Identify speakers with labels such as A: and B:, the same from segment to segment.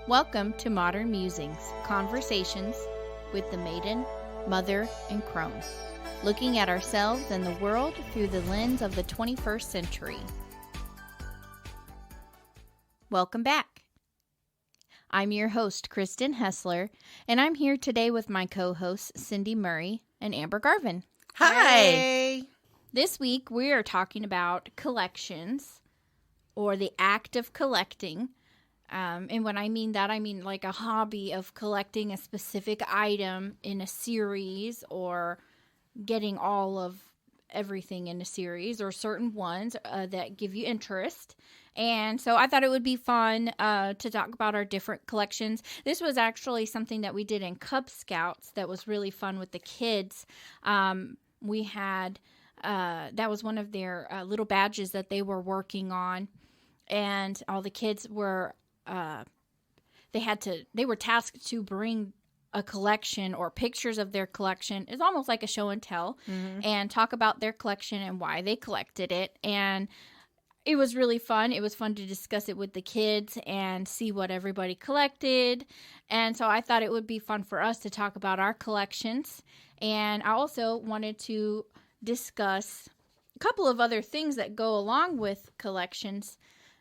A: Welcome to Modern Musings, conversations with the maiden, mother, and crone, looking at ourselves and the world through the lens of the 21st century. Welcome back. I'm your host, Kristen Hessler, and I'm here today with my co-hosts, Cindy Murray and Amber Garvin.
B: Hi!
C: Hey.
A: This week, we are talking about collections, or the act of collecting. And when I mean that, I mean like a hobby of collecting a specific item in a series, or getting all of everything in a series, or certain ones that give you interest. And so I thought it would be fun to talk about our different collections. This was actually something that we did in Cub Scouts that was really fun with the kids. We had, that was one of their little badges that they were working on. And all the kids were, they were tasked to bring a collection or pictures of their collection. It's almost like a show and tell, and talk about their collection and why they collected it. And it was really fun. It was fun to discuss it with the kids and see what everybody collected. And so I thought it would be fun for us to talk about our collections. And I also wanted to discuss a couple of other things that go along with collections.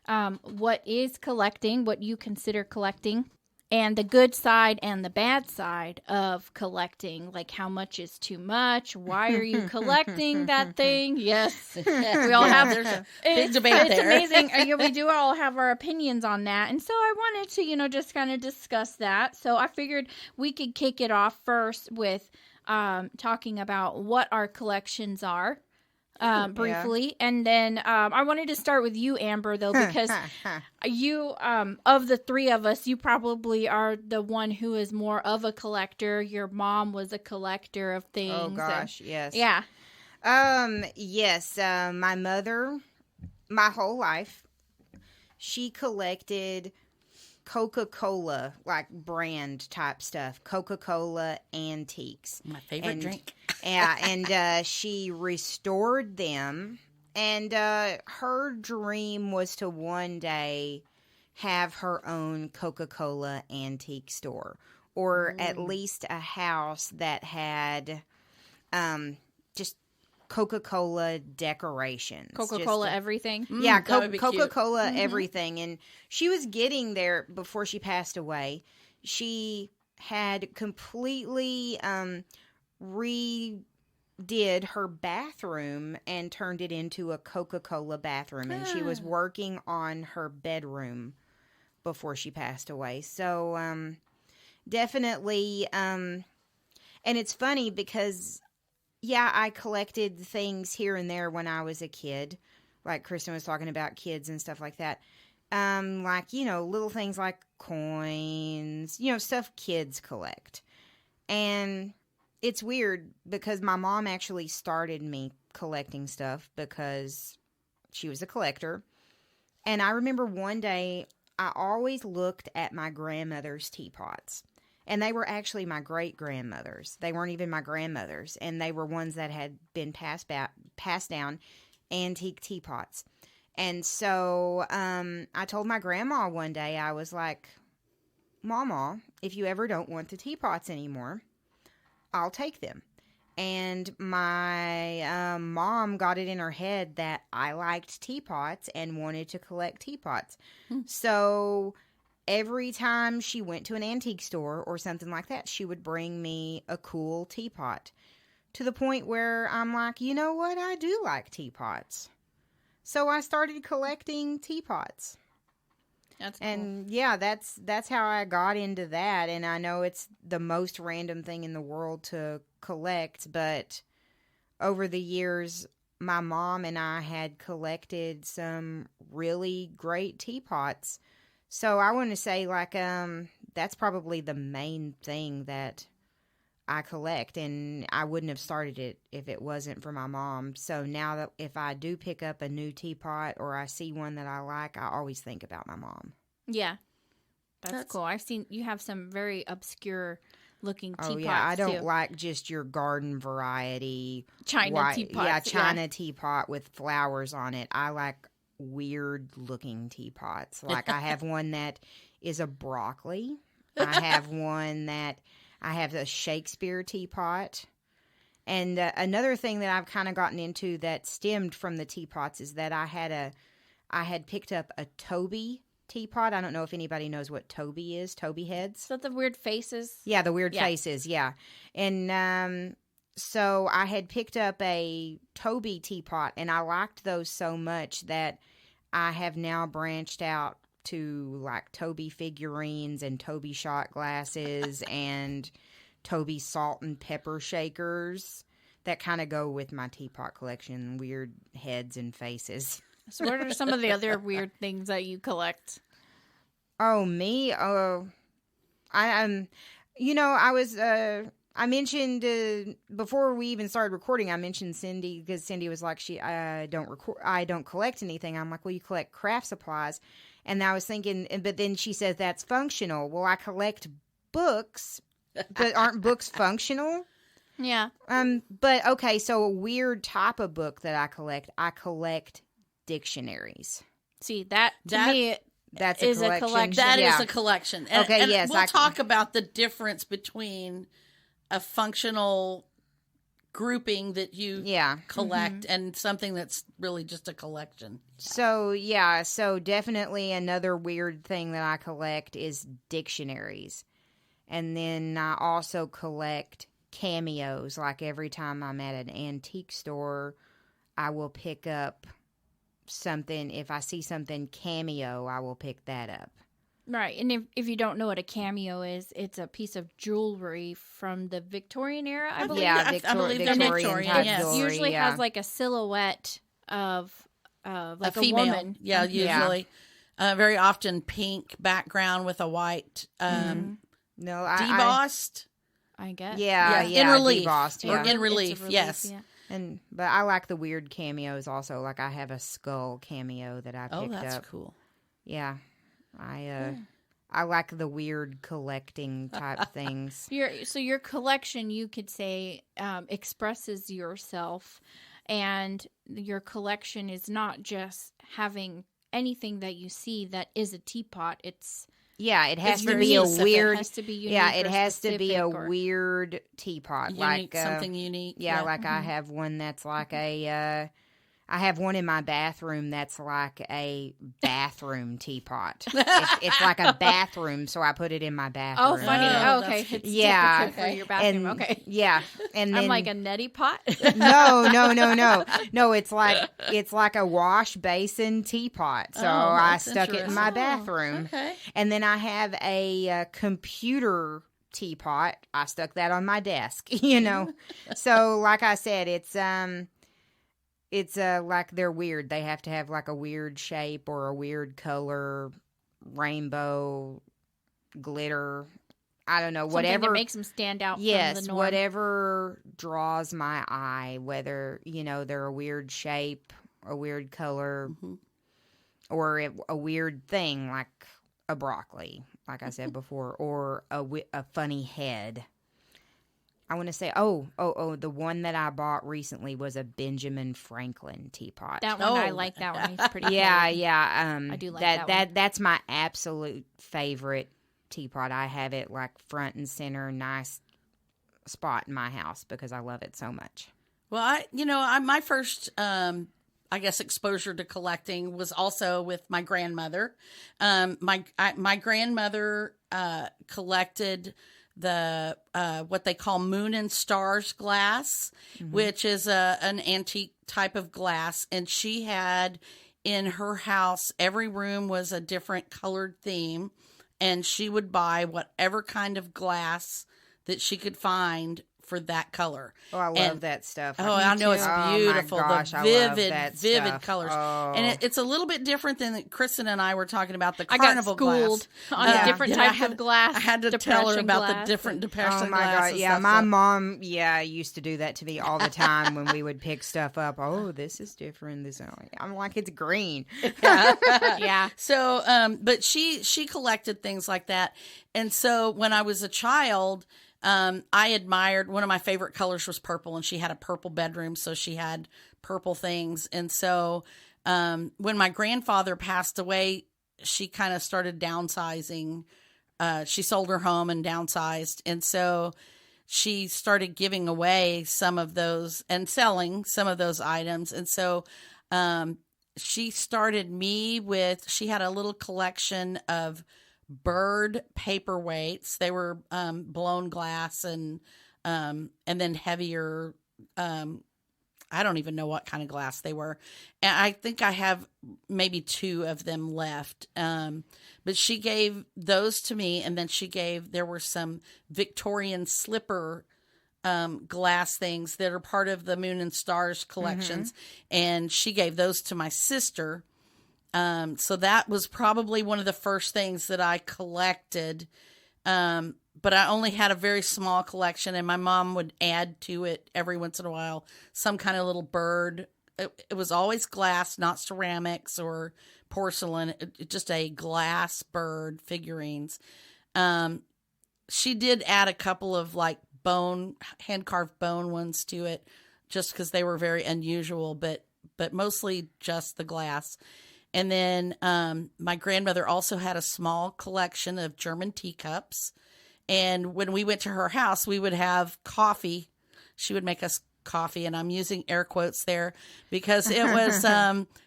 A: What is collecting, what you consider collecting, and the good side and the bad side of collecting. Like, how much is too much? Why are you collecting that thing? Yes, we all have.
B: There's a big debate
A: it's
B: there.
A: amazing. We do all have our opinions on that, and so I wanted to, just kind of discuss that. So I figured we could kick it off first with talking about what our collections are. Briefly. Yeah. And then I wanted to start with you, Amber, though, because you, of the three of us, you probably are the one who is more of a collector. Your mom was a collector of things.
C: Oh, gosh, yes.
A: Yeah.
C: Yes, my mother, my whole life, she collected Coca Cola, like brand type stuff. Coca Cola antiques.
B: My favorite drink.
C: Yeah, and she restored them. And her dream was to one day have her own Coca Cola antique store, or at least a house that had just Coca-Cola decorations.
A: Coca-Cola everything?
C: Yeah,
B: Coca-Cola
C: Coca-Cola everything. And she was getting there before she passed away. She had completely redid her bathroom and turned it into a Coca-Cola bathroom. And she was working on her bedroom before she passed away. So definitely, and it's funny because... yeah, I collected things here and there when I was a kid. Like Kristen was talking about kids and stuff like that. Little things like coins, stuff kids collect. And it's weird because my mom actually started me collecting stuff because she was a collector. And I remember one day I always looked at my grandmother's teapots. And they were actually my great-grandmothers. They weren't even my grandmothers. And they were ones that had been passed down, antique teapots. And so I told my grandma one day, I was like, Mama, if you ever don't want the teapots anymore, I'll take them. And my mom got it in her head that I liked teapots and wanted to collect teapots. So... every time she went to an antique store or something like that, she would bring me a cool teapot, to the point where I'm like, you know what? I do like teapots. So I started collecting teapots.
A: That's cool.
C: And yeah, that's how I got into that. And I know it's the most random thing in the world to collect, but over the years, my mom and I had collected some really great teapots. So I want to say, that's probably the main thing that I collect, and I wouldn't have started it if it wasn't for my mom. So now that if I do pick up a new teapot or I see one that I like, I always think about my mom.
A: Yeah. That's cool. I've seen you have some very obscure looking teapots.
C: Oh, yeah. I don't
A: too.
C: like just your garden variety.
A: China teapots.
C: Yeah, China teapot with flowers on it. I like weird looking teapots. Like I have one that is a broccoli. I have one that I have a Shakespeare teapot. And another thing that I've kind of gotten into that stemmed from the teapots is that I had picked up a Toby teapot. I don't know if anybody knows what Toby is. Toby heads.
A: Is that the weird faces?
C: Yeah, the weird faces. Yeah. And so I had picked up a Toby teapot, and I liked those so much that I have now branched out to like Toby figurines and Toby shot glasses and Toby salt and pepper shakers that kind of go with my teapot collection, weird heads and faces.
A: So what are some of the other weird things that you collect?
C: Oh, me? Oh, I mentioned before we even started recording, I mentioned Cindy because Cindy was like, I don't collect anything. I'm like, well, you collect craft supplies. And I was thinking, but then she says that's functional. Well, I collect books, but aren't books functional?
A: Yeah.
C: But okay, so a weird type of book that I collect dictionaries.
A: See, that to me
C: that's
A: is
C: a
A: a collection.
B: That
C: Yeah.
B: is a collection. And,
C: Okay,
B: and
C: yes,
B: we'll talk about the difference between a functional grouping that you collect and something that's really just a collection.
C: So definitely another weird thing that I collect is dictionaries. And then I also collect cameos. Like every time I'm at an antique store, I will pick up something. If I see something cameo, I will pick that up.
A: Right. And if you don't know what a cameo is, it's a piece of jewelry from the Victorian era, I believe.
C: Yeah,
B: I believe they're
C: Victorian type
B: yes.
C: jewelry.
A: Usually has like a silhouette of like a
B: female
A: woman.
B: Yeah, usually. Very often pink background with a white
C: No,
B: debossed.
A: I guess.
C: Yeah,
B: in relief.
C: debossed,
B: Or
C: yeah.
B: in relief,
A: It's a
B: yes.
A: Yeah.
C: But I like the weird cameos also. Like I have a skull cameo that I picked
B: Oh, that's
C: up.
B: cool.
C: Yeah. I like the weird collecting type things.
A: Your collection, you could say, expresses yourself, and your collection is not just having anything that you see that is a teapot. It
C: has to
A: very
C: be a
A: specific.
C: weird.
A: It has to be unique.
C: Yeah, it
A: or
C: has to be a
A: specific or-
C: weird teapot.
B: Unique, something unique.
C: Yeah, like I have one that's like a. I have one in my bathroom that's like a bathroom teapot. It's like a bathroom, so I put it in my bathroom.
A: Oh, funny.
B: Oh,
A: Okay.
B: that's
A: It's
C: Yeah.
A: typical for your bathroom.
C: And,
A: Okay.
C: Yeah, and then
A: I'm like a neti pot.
C: No. It's like a wash basin teapot. So
B: Oh,
C: I
B: that's
C: stuck it in my
B: interesting.
C: bathroom.
B: Okay.
C: And then I have a computer teapot. I stuck that on my desk. So like I said, it's like they're weird. They have to have like a weird shape or a weird color, rainbow, glitter. I don't know,
A: Something
C: whatever
A: that makes them stand out.
C: Yes,
A: from the norm.
C: whatever draws my eye, whether, they're a weird shape, a weird color, or a weird thing like a broccoli, like I said before, or a funny head. I want to say, the one that I bought recently was a Benjamin Franklin teapot.
A: That one, I like that one. It's pretty.
C: Yeah,
A: cool.
C: yeah.
A: I do like that one.
C: That's my absolute favorite teapot. I have it like front and center, nice spot in my house because I love it so much.
B: Well, my first, I guess, exposure to collecting was also with my grandmother. My grandmother collected the what they call moon and stars glass, which is an antique type of glass, and she had in her house, every room was a different colored theme, and she would buy whatever kind of glass that she could find for that color.
C: Oh, I love that stuff.
B: Oh, I know it's beautiful.
C: Oh my gosh,
B: the
C: I love
B: vivid,
C: that
B: vivid
C: stuff.
B: colors.
C: Oh.
B: And it's a little bit different than Kristen and I were talking about the
A: I got
B: carnival
A: schooled
B: glass.
A: on a different type of glass.
B: I had to tell her
A: depression
B: about
A: glass.
B: the different depression
C: Oh my
B: glass.
C: god! Yeah, my mom, used to do that to me all the time when we would pick stuff up. Oh, this is different. I'm like, it's green.
A: Yeah.
B: So, but she collected things like that, and so when I was a child, I admired, one of my favorite colors was purple, and she had a purple bedroom, so she had purple things, and so when my grandfather passed away, she kind of started downsizing. She sold her home and downsized. And so she started giving away some of those and selling some of those items. And so she started me with, she had a little collection of bird paperweights. They were blown glass and then heavier, I don't even know what kind of glass they were. And I think I have maybe 2 of them left. But she gave those to me. And then there were some Victorian slipper glass things that are part of the Moon and Stars collections. And she gave those to my sister. So that was probably one of the first things that I collected. But I only had a very small collection, and my mom would add to it every once in a while some kind of little bird. It was always glass, not ceramics or porcelain, just a glass bird figurines. She did add a couple of like hand-carved bone ones to it just because they were very unusual, but mostly just the glass. And then my grandmother also had a small collection of German teacups. And when we went to her house, we would have coffee. She would make us coffee, and I'm using air quotes there because it was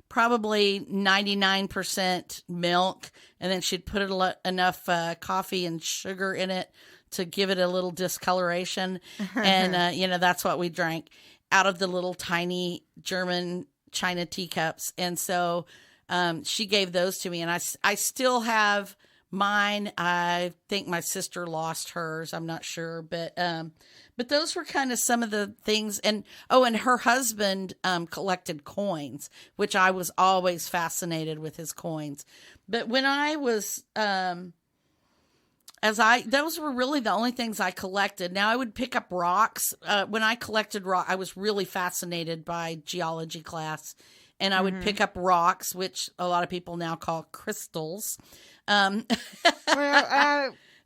B: probably 99% milk, and then she'd put enough coffee and sugar in it to give it a little discoloration. And, that's what we drank out of the little tiny German China teacups. And so she gave those to me, and I still have mine. I think my sister lost hers. I'm not sure, but those were kind of some of the things. And her husband collected coins, which I was always fascinated with his coins. But when I was those were really the only things I collected. Now I would pick up rocks. When I collected rock, I was really fascinated by geology class, and I would pick up rocks, which a lot of people now call crystals. I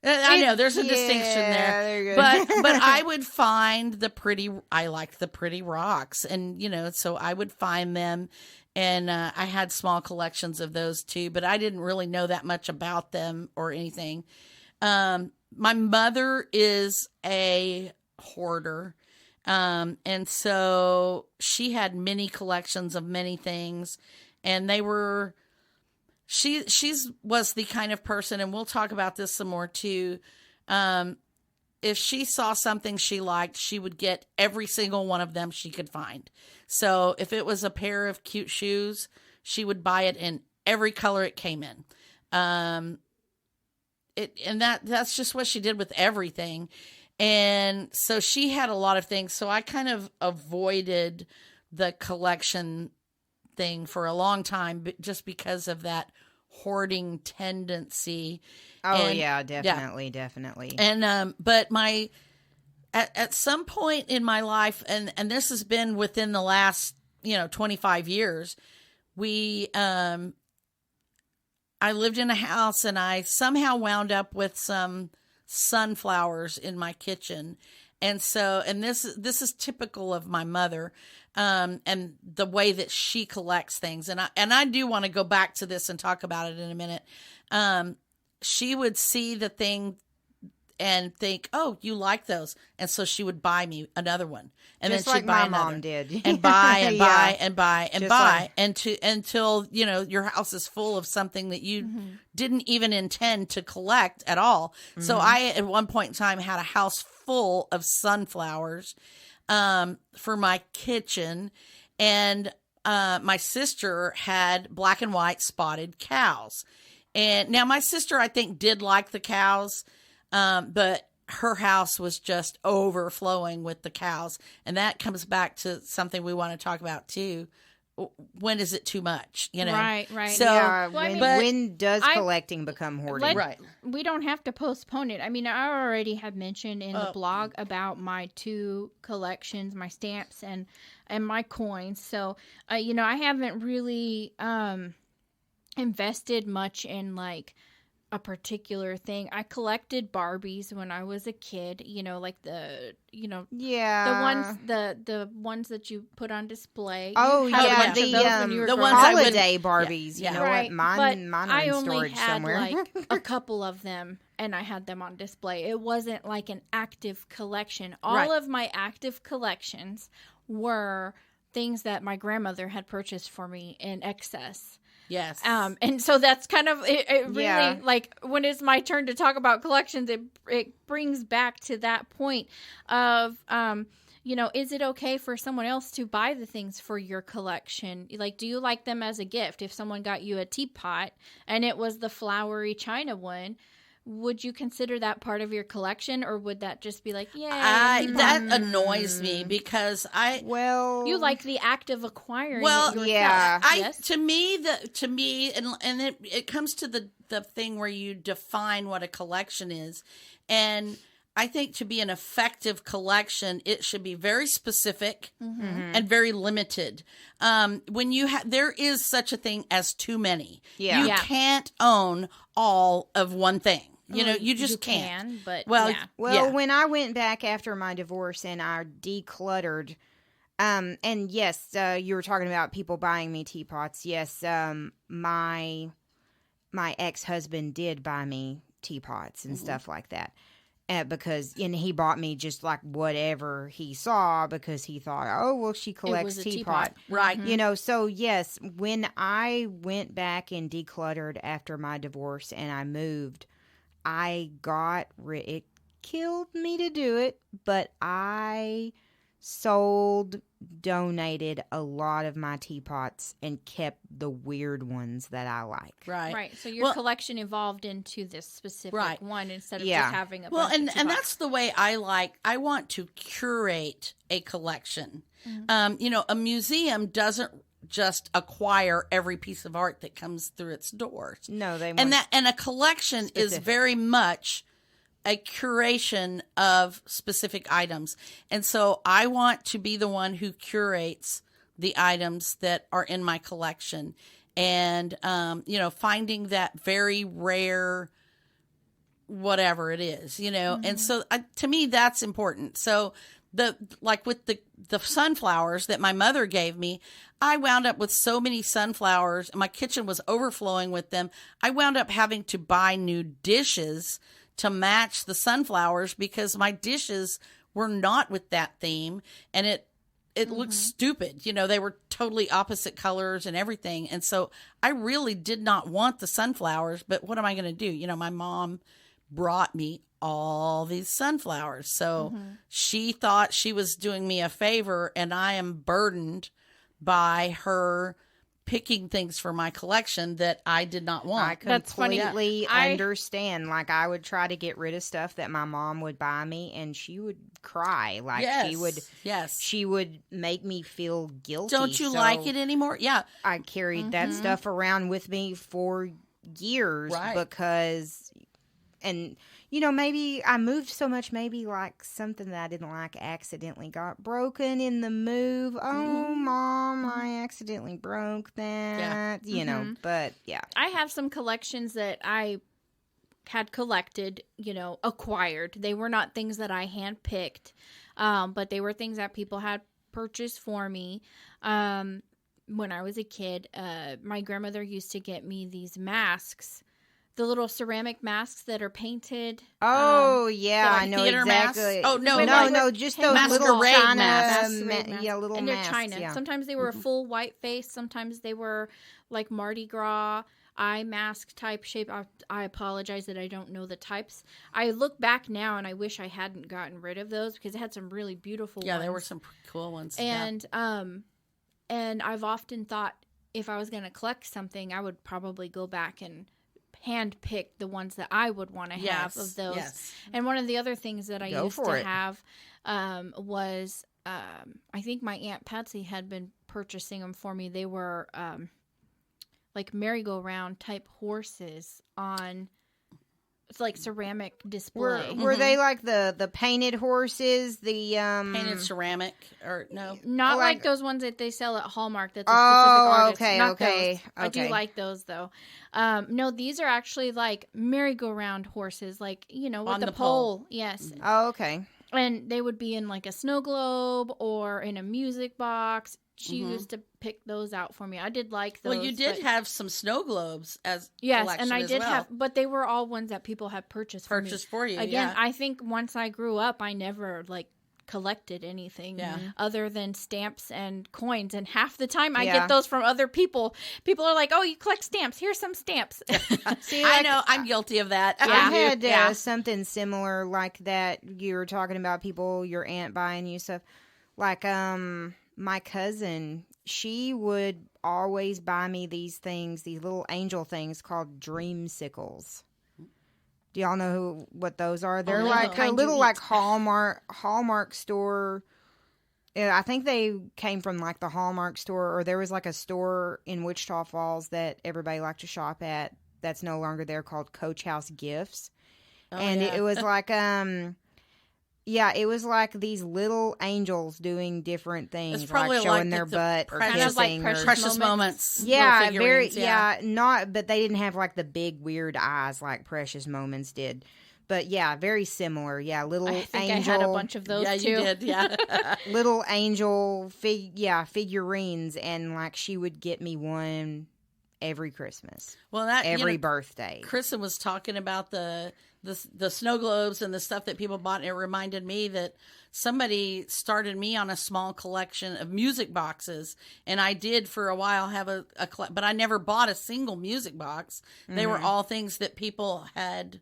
B: know there's a distinction there, but I would find I liked the pretty rocks, and so I would find them, and I had small collections of those too, but I didn't really know that much about them or anything. My mother is a hoarder. And so she had many collections of many things, and they were, she's was the kind of person, and we'll talk about this some more too. If she saw something she liked, she would get every single one of them she could find. So if it was a pair of cute shoes, she would buy it in every color it came in. That's just what she did with everything. And so she had a lot of things. So I kind of avoided the collection thing for a long time, just because of that hoarding tendency.
C: Oh, yeah, definitely.
B: And, but at some point in my life, and this has been within the last, 25 years, I lived in a house, and I somehow wound up with some sunflowers in my kitchen. And so, and this is typical of my mother, and the way that she collects things. And I do want to go back to this and talk about it in a minute. She would see the thing and think, "Oh, you like those," and so she would buy me another one, and
C: just
B: then she'd
C: like
B: buy
C: my
B: another,
C: mom did,
B: and buy and buy and buy and
C: Just
B: buy,
C: like-
B: until your house is full of something that you didn't even intend to collect at all. So I, at one point in time, had a house full of sunflowers for my kitchen, and my sister had black and white spotted cows. And now my sister, I think, did like the cows, but her house was just overflowing with the cows. And that comes back to something we want to talk about too. When is it too much?
A: Right.
B: So,
C: Yeah,
A: Well,
C: when does collecting become hoarding?
B: Right.
A: We don't have to postpone it. I mean, I already have mentioned in the blog about my 2 collections, my stamps and my coins. So, I haven't really invested much in like a particular thing. I collected Barbies when I was a kid, like the the ones that you put on display.
C: Oh,
A: You had a
C: yeah,
A: bunch of those when you were
B: the
A: growing
B: ones
A: up.
C: holiday Barbies.
B: Yeah.
C: You know
A: Right,
C: what? Mine
A: but
C: are
A: I
C: in
A: only
C: storage
A: had
C: somewhere.
A: like a couple of them, and I had them on display. It wasn't like an active collection. All of my active collections were things that my grandmother had purchased for me in excess.
B: Yes.
A: And so that's kind of it really
C: Yeah.
A: like when it's my turn to talk about collections, it brings back to that point of is it okay for someone else to buy the things for your collection? Like, do you like them as a gift? If someone got you a teapot and it was the flowery china one, would you consider that part of your collection, or would that just be like, yeah,
B: that annoys me because
A: you like the act of acquiring
B: well,
A: it yourself?
C: yeah.
A: Yes?
B: To me, and it comes to the thing where you define what a collection is, and I think to be an effective collection, it should be very specific and very limited. When there is such a thing as too many.
C: Yeah.
B: You can't own all of one thing. You just can't.
A: Can, but
C: Well,
B: yeah.
C: when I went back after my divorce and I decluttered, and yes, you were talking about people buying me teapots. Yes, my ex-husband did buy me teapots and stuff like that. Because he bought me just like whatever he saw because he thought, oh, well, she collects teapot.
B: Right.
C: So yes, when I went back and decluttered after my divorce and I moved, it killed me to do it, but I donated a lot of my teapots and kept the weird ones that I like.
B: Right.
A: So your collection evolved into this specific one instead of just having a bunch of teapots.
B: And that's the way I want to curate a collection. A museum doesn't just acquire every piece of art that comes through its doors.
C: No, they
B: and a collection is very much a curation of specific items. And so I want to be the one who curates the items that are in my collection and, finding that very rare whatever it is, and so to me, that's important. So with the sunflowers that my mother gave me, I wound up with so many sunflowers and my kitchen was overflowing with them. I wound up having to buy new dishes to match the sunflowers because my dishes were not with that theme and it looked stupid. They were totally opposite colors and everything. And so I really did not want the sunflowers, but what am I going to do? My mom brought me all these sunflowers. So she thought she was doing me a favor and I am burdened by her picking things for my collection that I did not want.
C: I completely understand. Like, I would try to get rid of stuff that my mom would buy me, and she would cry. Like, she would make me feel guilty.
B: Don't you like it anymore? Yeah.
C: I carried that stuff around with me for years because, and maybe I moved so much, maybe like something that I didn't like accidentally got broken in the move. Oh, Mom, I accidentally broke that. But yeah.
A: I have some collections that I had collected, acquired. They were not things that I handpicked, but they were things that people had purchased for me. When I was a kid, my grandmother used to get me these masks. The little ceramic masks that are painted.
C: Oh, yeah,
B: like
C: I know
B: theater
C: exactly.
B: Masks? Oh, no.
C: No, just those little
B: masquerade
C: masks.
B: masks.
C: Yeah, little
A: and
C: masks.
A: they're China.
C: Yeah.
A: Sometimes they were a full white face. Sometimes they were like Mardi Gras eye mask type shape. I apologize that I don't know the types. I look back now and I wish I hadn't gotten rid of those because it had some really beautiful ones.
B: Yeah, there were some cool ones.
A: And and I've often thought if I was going to collect something, I would probably go back and hand pick the ones that I would want to have of those. Yes. And one of the other things that I used to have was I think my Aunt Patsy had been purchasing them for me. They were like merry-go-round type horses on It's like ceramic
C: Were
A: display.
C: were they like the painted horses? The
B: Painted ceramic or no?
A: Not
C: like-
A: like those ones that they sell at Hallmark. That's a specific artist.
C: okay,
A: Not
C: okay,
A: those. I do
C: okay.
A: like those though. No, these are actually like merry-go-round horses, like with
B: On
A: the
B: the
A: pole.
B: pole.
A: Yes,
C: Oh, okay.
A: and they would be in like a snow globe or in a music box. She used to pick those out for me. I did like those.
B: Well, you did
A: but-
B: have some snow globes as
A: yes,
B: collection
A: and I
B: as
A: did
B: well.
A: have, but they were all ones that people had purchased for me.
B: Purchased for you.
A: Again,
B: yeah.
A: I think once I grew up, I never like collected anything
B: Yeah.
A: other than stamps and coins, and half the time I
C: Yeah.
A: get those from other people. People are like, "Oh, you collect stamps? Here's some stamps."
C: See,
B: I
C: like,
B: know. I'm guilty of that.
C: I had
B: Yeah.
C: something similar like that. You were talking about people, your aunt buying you stuff. Like my cousin, she would always buy me these things, these little angel things called dreamsicles. Do y'all know what those are? They're
A: no.
C: like a
A: Kind
C: little
A: you
C: like
A: eat.
C: Hallmark store. Yeah, I think they came from like the Hallmark store, or there was like a store in Wichita Falls that everybody liked to shop at. That's no longer there, called Coach House Gifts. And
B: yeah.
C: it was like yeah, it was like these little angels doing different things,
B: probably
C: like showing
B: like
C: their
B: the
C: butt or
B: precious-
A: Kind of like
C: kissing
A: precious
C: or
B: Precious moments.
C: yeah,
B: little
C: very
B: figurines,
C: yeah, not but they didn't have like the big weird eyes like Precious Moments did. But yeah, very similar. Yeah, little
A: I think
C: angel
A: I had a bunch of those
B: Yeah,
A: too.
B: you did. Yeah.
C: little angel figurines, and like she would get me one every Christmas,
B: Well, that
C: every birthday.
B: Kristen was talking about the snow globes and the stuff that people bought, and it reminded me that somebody started me on a small collection of music boxes, and I did for a while have but I never bought a single music box. They were all things that people had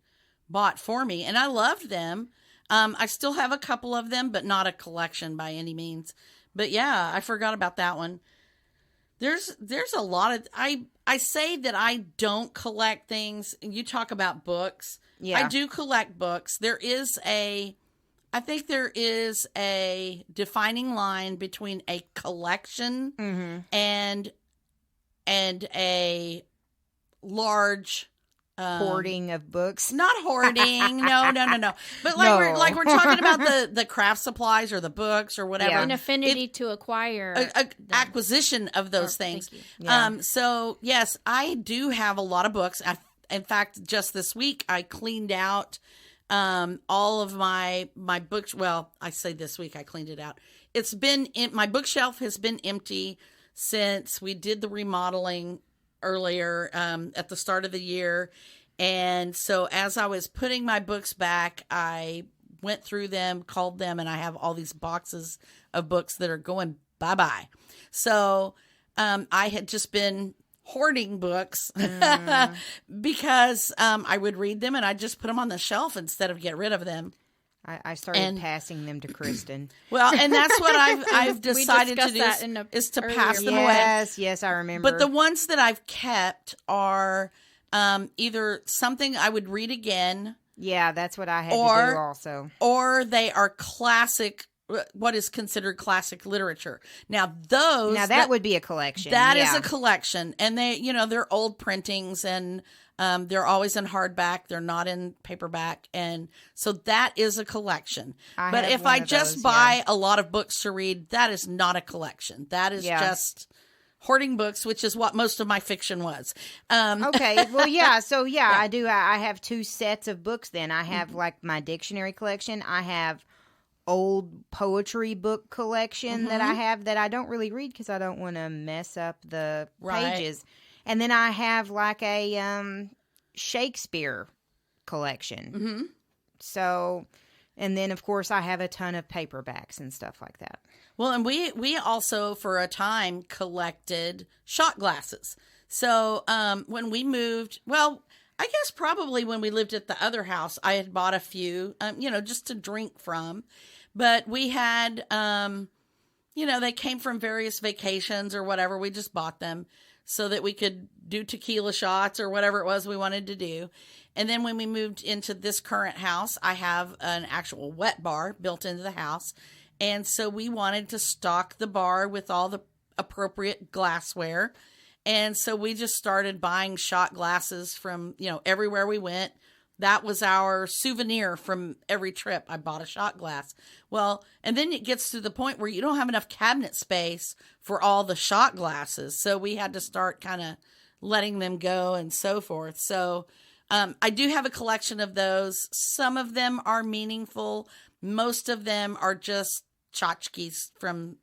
B: bought for me, and I loved them. I still have a couple of them, but not a collection by any means. But yeah, I forgot about that one. There's a lot of I say that I don't collect things. You talk about books.
C: Yeah.
B: I do collect books. I think there is a defining line between a collection and a large
C: Hoarding of books.
B: not hoarding. No. But like we're talking about the craft supplies or the books or whatever.
C: Yeah.
A: An affinity to acquire
B: Acquisition of those things.
A: thank you.
C: Yeah.
B: So yes, I do have a lot of books. In fact, just this week I cleaned out all of my books. Well, I say this week I cleaned it out. It's been my bookshelf has been empty since we did the remodeling earlier at the start of the year. And so as I was putting my books back, I went through them, called them, and I have all these boxes of books that are going bye-bye. So I had just been hoarding books because I would read them and I'd just put them on the shelf instead of get rid of them.
C: I started passing them to Kristen.
B: Well, and that's what I've decided to
A: discussed
B: do
A: that in a
B: is to
A: earlier
B: pass them away.
C: Yes, I remember.
B: But the ones that I've kept are either something I would read again,
C: yeah, that's what I had to do also.
B: or they are classic, what is considered classic literature. Now those
C: That would be a collection.
B: That is
C: yeah.
B: a collection, and they're old printings, and they're always in hardback. They're not in paperback, and so that is a collection.
C: I
B: But
C: have
B: if
C: one
B: I
C: of
B: just
C: those,
B: buy a lot of books to read, that is not a collection. That is
C: Yeah.
B: just hoarding books, which is what most of my fiction was.
C: Okay, well, yeah, so yeah, I do. I have two sets of books then. I have like my dictionary collection. I have old poetry book collection that I have that I don't really read because I don't want to mess up the
B: Right.
C: pages. And then I have like a Shakespeare collection.
B: Mm-hmm.
C: So, and then of course I have a ton of paperbacks and stuff like that.
B: Well, and we also for a time collected shot glasses. So when we moved, well, I guess probably when we lived at the other house, I had bought a few, just to drink from. But we had, they came from various vacations or whatever. We just bought them so that we could do tequila shots or whatever it was we wanted to do. And then when we moved into this current house, I have an actual wet bar built into the house. And so we wanted to stock the bar with all the appropriate glassware. And so we just started buying shot glasses from, everywhere we went, that was our souvenir from every trip. I bought a shot glass. Well, and then it gets to the point where you don't have enough cabinet space for all the shot glasses. So we had to start kind of letting them go and so forth. So I do have a collection of those. Some of them are meaningful. Most of them are just tchotchkes from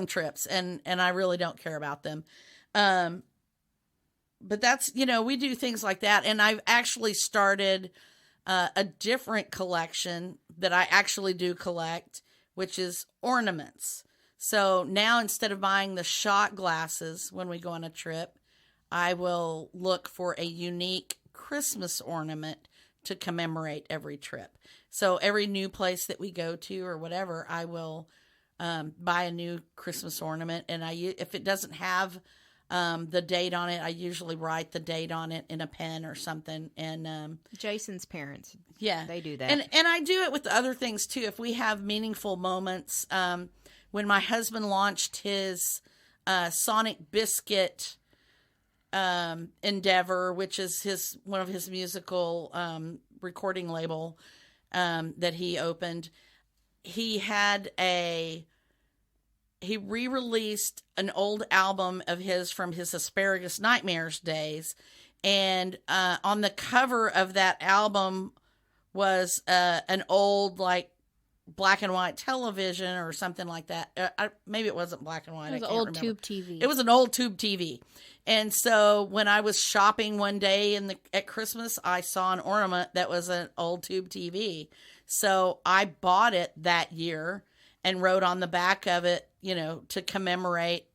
B: trips. And I really don't care about them. But that's, we do things like that. And I've actually started a different collection that I actually do collect, which is ornaments. So now instead of buying the shot glasses when we go on a trip, I will look for a unique Christmas ornament to commemorate every trip. So every new place that we go to or whatever, I will buy a new Christmas ornament. And if it doesn't have the date on it, I usually write the date on it in a pen or something. And
C: Jason's parents,
B: yeah,
C: they do that.
B: And I do it with other things too. If we have meaningful moments, when my husband launched his Sonic Biscuit endeavor, which is one of his musical recording label that he opened, he re-released an old album of his from his Asparagus Nightmares days. And on the cover of that album was an old, like, black and white television or something like that. Maybe it wasn't black and white.
A: It was an old tube TV.
B: It was an old tube TV. And so when I was shopping one day at Christmas, I saw an ornament that was an old tube TV. So I bought it that year and wrote on the back of it, to commemorate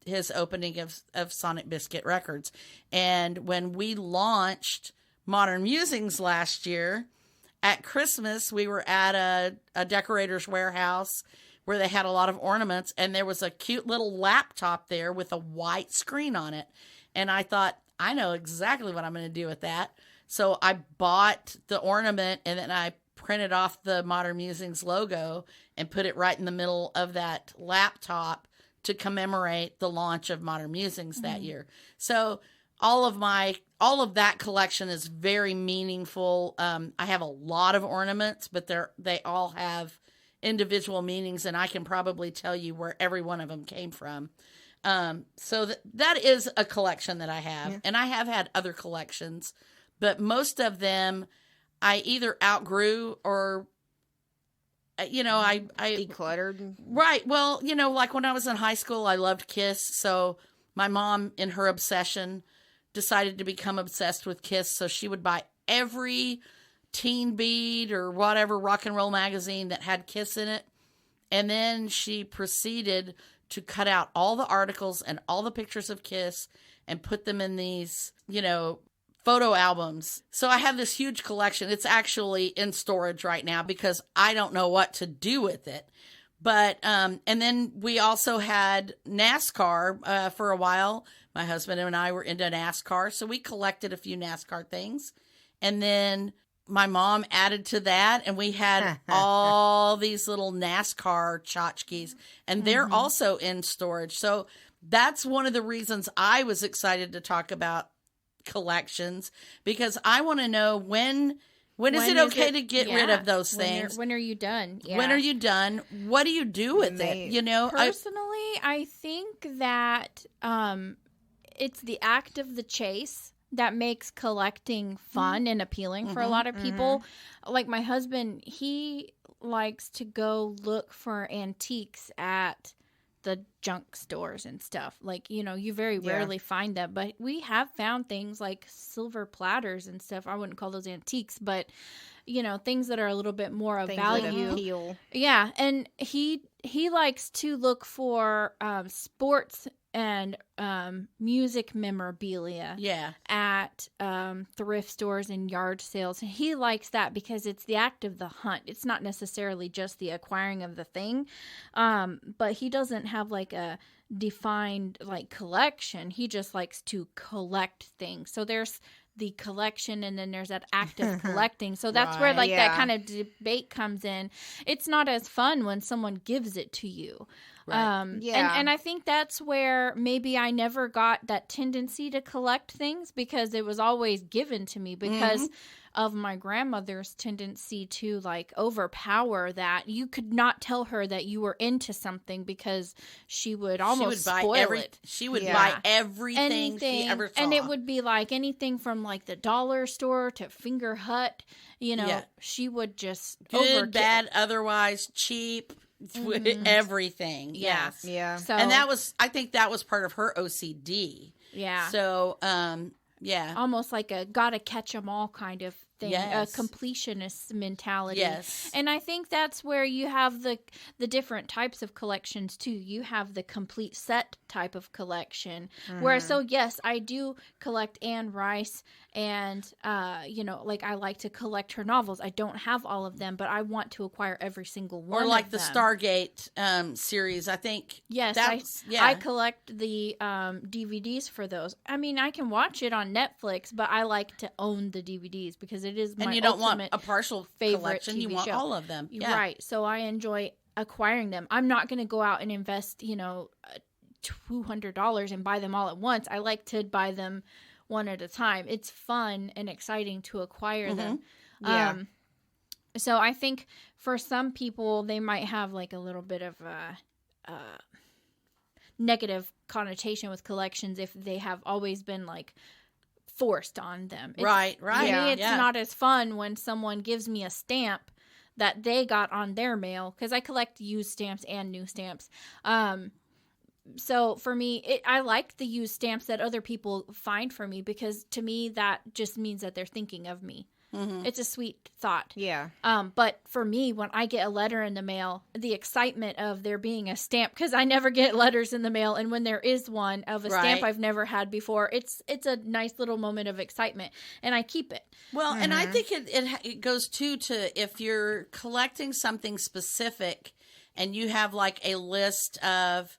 B: his opening of Sonic Biscuit Records. And when we launched Modern Musings last year, at Christmas, we were at a decorator's warehouse where they had a lot of ornaments, and there was a cute little laptop there with a white screen on it. And I thought, I know exactly what I'm going to do with that. So I bought the ornament, and then I printed off the Modern Musings logo and put it right in the middle of that laptop to commemorate the launch of Modern Musings that year. So all of that collection is very meaningful. I have a lot of ornaments, but they all have individual meanings, and I can probably tell you where every one of them came from. So that is a collection that I have, and I have had other collections, but most of them I either outgrew or, I
C: decluttered.
B: Right. Well, like when I was in high school, I loved Kiss. So my mom, in her obsession, decided to become obsessed with Kiss. So she would buy every Teen Beat or whatever rock and roll magazine that had Kiss in it. And then she proceeded to cut out all the articles and all the pictures of Kiss and put them in these, photo albums. So I have this huge collection. It's actually in storage right now because I don't know what to do with it. But, and then we also had NASCAR for a while. My husband and I were into NASCAR, so we collected a few NASCAR things. And then my mom added to that, and we had all these little NASCAR tchotchkes, and they're also in storage. So that's one of the reasons I was excited to talk about collections, because I want to know when is it okay to get rid of those things?
A: When are you done? Yeah.
B: When are you done? What do you do with it?
A: Personally, I think that it's the act of the chase that makes collecting fun and appealing for a lot of people. Like my husband, he likes to go look for antiques at the junk stores and stuff. Like, you very rarely find them, but we have found things like silver platters and stuff. I wouldn't call those antiques, but things that are a little bit more of value. Yeah. And he likes to look for sports and music memorabilia at thrift stores and yard sales. He likes that because it's the act of the hunt. It's not necessarily just the acquiring of the thing, but he doesn't have like a defined like collection. He just likes to collect things. So there's the collection, and then there's that act of collecting. So that's where that kind of debate comes in. It's not as fun when someone gives it to you.
B: Right.
C: Yeah.
A: And I think that's where maybe I never got that tendency to collect things because it was always given to me because of my grandmother's tendency to like overpower that. You could not tell her that you were into something because she would almost spoil it.
B: She would buy everything
A: Anything,
B: she ever saw.
A: and it would be like anything from like the dollar store to Finger Hut. You know, she would just
B: good,
A: overkill.
B: bad, otherwise, cheap, everything. Yes.
C: Yeah.
A: So,
B: And I think that was part of her OCD.
A: yeah.
B: So,
A: Almost like a gotta catch 'em all kind of thing,
B: Yes.
A: a completionist mentality.
B: Yes.
A: And I think that's where you have the different types of collections too. You have the complete set type of collection, where so yes, I do collect Anne Rice, and like I like to collect her novels. I don't have all of them, but I want to acquire every single one.
B: Or like
A: of
B: the
A: them.
B: Stargate series, I think.
A: Yes, I collect the DVDs for those. I mean, I can watch it on Netflix, but I like to own the DVDs because it is my
B: and you don't want
A: ultimate
B: a partial
A: favorite
B: collection. You
A: TV
B: want
A: show.
B: all of them. Yeah.
A: Right. So I enjoy acquiring them. I'm not going to go out and invest, $200 and buy them all at once. I like to buy them one at a time. It's fun and exciting to acquire them.
C: Yeah.
A: So I think for some people, they might have like a little bit of a negative connotation with collections if they have always been like forced on them.
B: Right.
A: To me, it's
B: Yeah.
A: not as fun when someone gives me a stamp that they got on their mail, because I collect used stamps and new stamps. So for me, I like the used stamps that other people find for me, because to me that just means that they're thinking of me. It's a sweet thought.
C: Yeah.
A: But for me, when I get a letter in the mail, the excitement of there being a stamp, because I never get letters in the mail, and when there is one of a stamp I've never had before, it's a nice little moment of excitement, and I keep it.
B: Well, and I think it goes to if you're collecting something specific, and you have like a list of,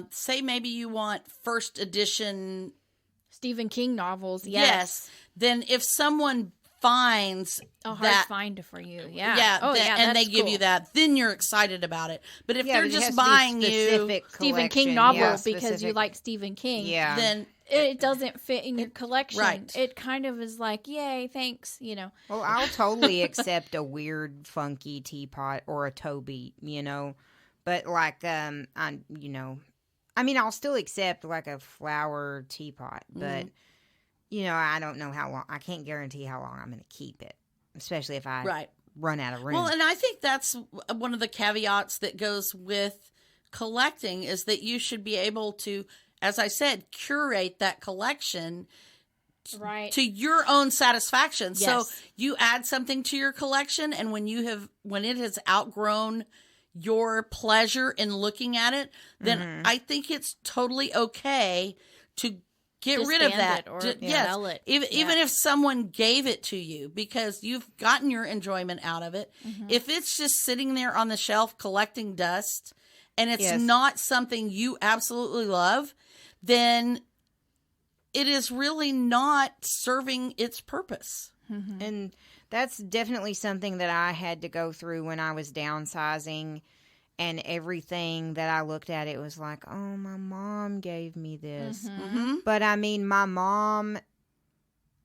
B: say maybe you want first edition
A: Stephen King novels,
B: yes. Then if someone finds
A: a hard
B: that
A: find for you, and
B: they give you that, then you're excited about it. But if they're
C: but it has
B: just
C: to be
B: buying you
C: specific
A: Stephen King
C: collection.
A: novel
C: Yeah,
A: because you
C: specific.
A: like Stephen King,
B: then
A: it doesn't fit in your collection.
B: Right.
A: It kind of is like, yay, thanks,
C: Well, I'll totally accept a weird, funky teapot or a Toby, but like, I'll still accept like a flower teapot, but I don't know how long. I can't guarantee how long I'm going to keep it, especially if I run out of room.
B: Well, and I think that's one of the caveats that goes with collecting, is that you should be able to, as I said, curate that collection to your own satisfaction.
A: Yes.
B: So you add something to your collection, and when it has outgrown your pleasure in looking at it, then I think it's totally okay to get rid of that.
A: Sell it.
B: Even if someone gave it to you, because you've gotten your enjoyment out of it. If it's just sitting there on the shelf collecting dust, and it's not something you absolutely love, then it is really not serving its purpose.
C: And that's definitely something that I had to go through when I was downsizing, and everything that I looked at, it was like, oh, my mom gave me this. But I mean, my mom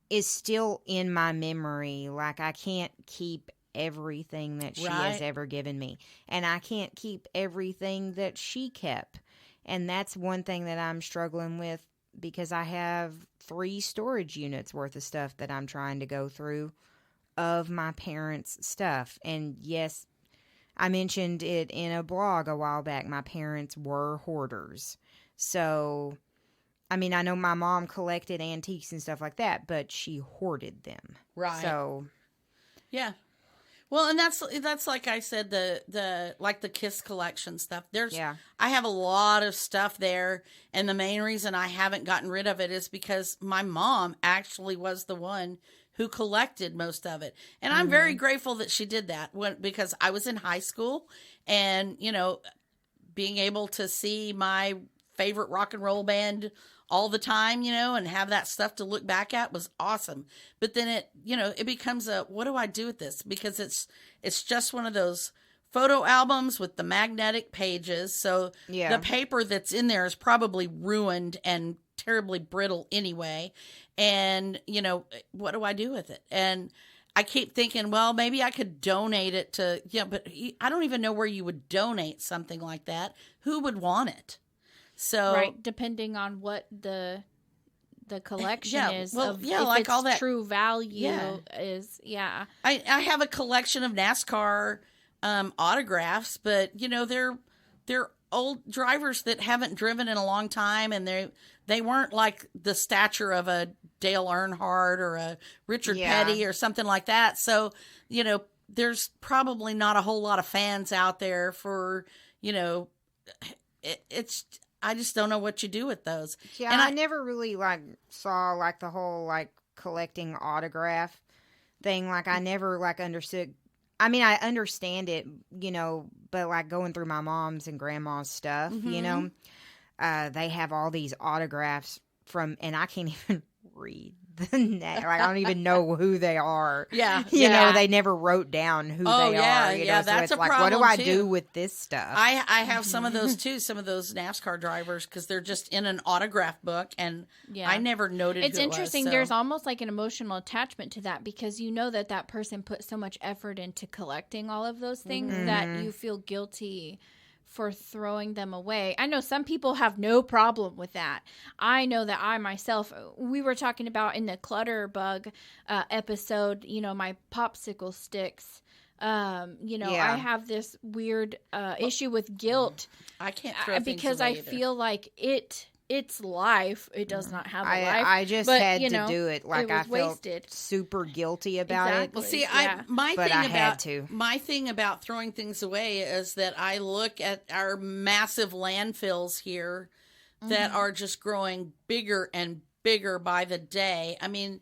C: is still in my memory. Like, I can't keep everything that she has ever given me, and I can't keep everything that she kept. And that's one thing that I'm struggling with, because I have 3 storage units worth of stuff that I'm trying to go through of my parents' stuff. And yes, I mentioned it in a blog a while back. My parents were hoarders. So, I mean, I know my mom collected antiques and stuff like that, but she hoarded them.
B: Right.
C: So,
B: yeah. Well, and that's like I said, the Kiss collection stuff. I have a lot of stuff there, and the main reason I haven't gotten rid of it is because my mom actually was the one who collected most of it, and I'm very grateful that she did that. Because I was in high school, and being able to see my favorite rock and roll band all the time, and have that stuff to look back at was awesome. But then it becomes what do I do with this? Because it's just one of those photo albums with the magnetic pages. So
C: Yeah.
B: the paper that's in there is probably ruined and terribly brittle anyway. And, you know, what do I do with it? And I keep thinking, well, maybe I could donate it to, but I don't even know where you would donate something like that. Who would want it? So,
A: right, depending on what the collection is, if
B: like
A: it's
B: all that
A: true value is,
B: I have a collection of NASCAR autographs, but you know they're old drivers that haven't driven in a long time, and they weren't like the stature of a Dale Earnhardt or a Richard Petty or something like that. So you know, there's probably not a whole lot of fans out there for, you know, it's. I just don't know what you do with those.
C: Yeah,
B: and
C: I never really saw the whole collecting autograph thing. I never understood. I mean, I understand it, you know, but going through my mom's and grandma's stuff, you know, they have all these autographs from, and I can't even read the name. I don't even know who they are.
B: Yeah,
C: you know, they never wrote down who they are. You know, so
B: that's
C: it's
B: a problem.
C: What do I
B: too.
C: do with this stuff?
B: I have some of those too. Some of those NASCAR drivers, because they're just in an autograph book, and I never noted.
A: It's
B: who
A: interesting.
B: It was, so.
A: There's almost like an emotional attachment to that, because you know that person put so much effort into collecting all of those things that you feel guilty for throwing them away. I know some people have no problem with that. I know that I myself, we were talking about in the clutter bug episode, you know, my popsicle sticks. You know, I have this weird issue with guilt.
B: I can't throw things
A: because
B: away
A: I
B: either.
A: feel like its life. It does not have a life.
C: I just had to do it.
A: It was
C: I felt
A: wasted.
C: super guilty about it.
B: Well, see, my thing about throwing things away is that I look at our massive landfills here that are just growing bigger and bigger by the day. I mean,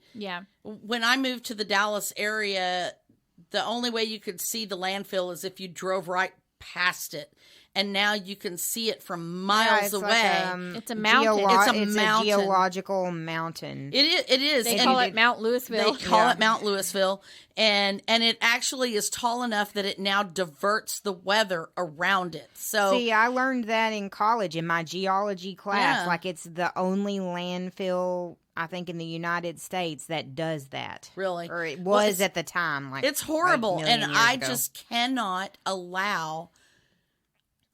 B: when I moved to the Dallas area, the only way you could see the landfill is if you drove right past it. And now you can see it from miles away.
A: It's a mountain.
C: It's a geological mountain.
B: It is.
A: They call it Mount Louisville.
B: They call it Mount Louisville. And it actually is tall enough that it now diverts the weather around it. So
C: see, I learned that in college in my geology class.
B: Yeah.
C: It's the only landfill, I think, in the United States that does that.
B: Really?
C: Or it was at the time.
B: It's horrible.
C: A
B: And
C: million years
B: I
C: ago.
B: just cannot allow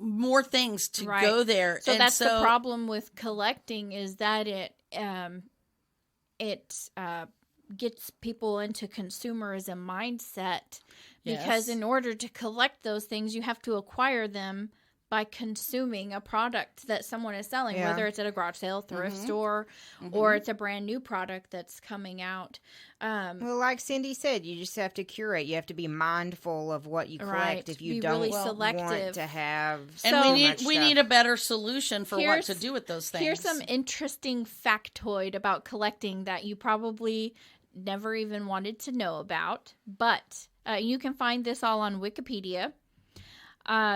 B: more things to go there.
A: So
B: and
A: that's the problem with collecting, is that it gets people into consumerism mindset, because in order to collect those things, you have to acquire them by consuming a product that someone is selling, whether it's at a garage sale, thrift store, or it's a brand new product that's coming out.
C: Well, like Cindy said, you just have to curate. You have to be mindful of what you collect if you
A: Be
C: don't
A: really
C: want
A: selective.
C: to have.
B: And we need a better solution for what
A: Here's-
B: to do with those things.
A: Here's some interesting factoid about collecting that you probably never even wanted to know about, but you can find this all on Wikipedia.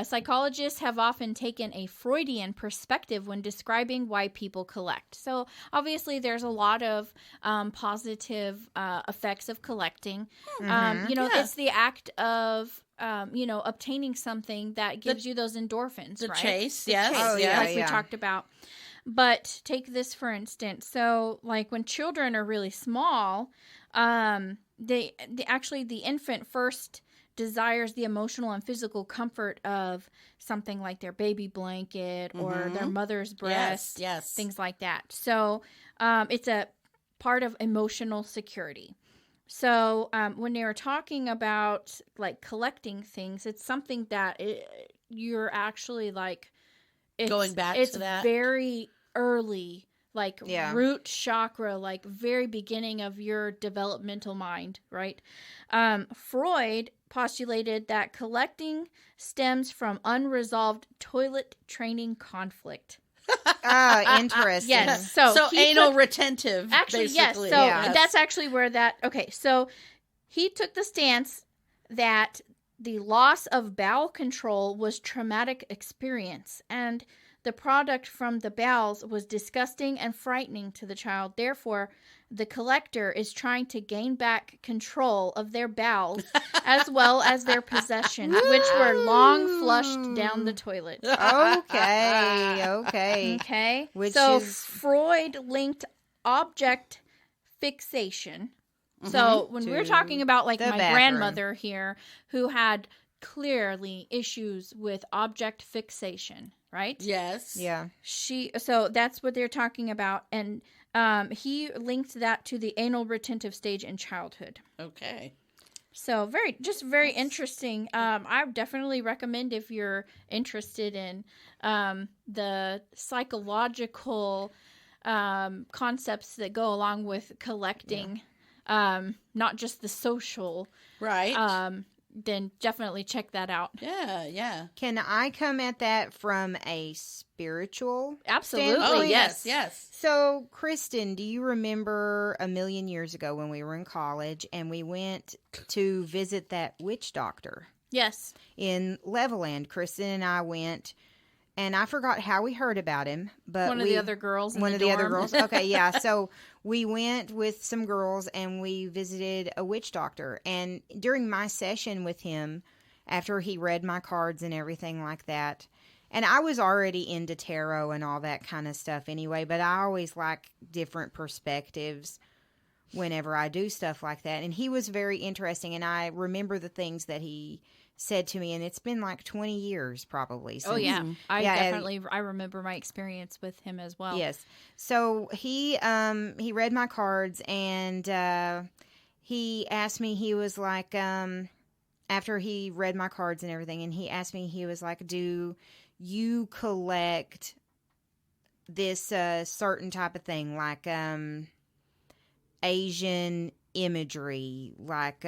A: Psychologists have often taken a Freudian perspective when describing why people collect. So obviously there's a lot of positive effects of collecting. You know, it's the act of, you know, obtaining something that gives you those endorphins,
B: the
A: right?
B: chase,
A: The
B: yes.
A: chase,
B: Oh, yeah,
A: like we talked about. But take this for instance. So like when children are really small, they actually, the infant first desires the emotional and physical comfort of something like their baby blanket or their mother's breast, things like that. So it's a part of emotional security. So when they were talking about like collecting things, it's something that you're actually like,
B: going back to that.
A: It's very early, like root chakra, like very beginning of your developmental mind, right? Freud postulated that collecting stems from unresolved toilet training conflict.
C: Interesting.
A: Yes.
B: So anal retentive.
A: Actually,
B: basically.
A: yes. So that's actually where that. Okay. So he took the stance that the loss of bowel control was traumatic experience, and the product from the bowels was disgusting and frightening to the child. Therefore, the collector is trying to gain back control of their bowels as well as their possessions, which were long flushed down the toilet.
C: Okay.
A: Freud linked object fixation. So when we're talking about like my grandmother here, who had clearly issues with object fixation, right?
B: Yes.
C: Yeah.
A: So that's what they're talking about, and he linked that to the anal retentive stage in childhood.
B: Okay.
A: So very interesting. I definitely recommend if you're interested in the psychological concepts that go along with collecting. Not just the social,
B: right?
A: Then definitely check that out.
B: Yeah.
C: Can I come at that from a spiritual
A: Absolutely.
C: standpoint?
B: Oh, yes.
C: So, Kristen, do you remember a million years ago when we were in college and we went to visit that witch doctor?
A: Yes.
C: In Leveland, Kristen and I went, and I forgot how we heard about him, but
A: one of the other girls.
C: Okay, yeah. So we went with some girls and we visited a witch doctor. And during my session with him, after he read my cards and everything like that, and I was already into tarot and all that kind of stuff anyway, but I always like different perspectives whenever I do stuff like that. And he was very interesting, and I remember the things that he said to me, and it's been like 20 years probably since.
A: Oh yeah. I remember my experience with him as well.
C: Yes. So he read my cards, and he asked me, he was like, after he read my cards and everything, and he asked me, he was like, do you collect this certain type of thing, like Asian imagery, like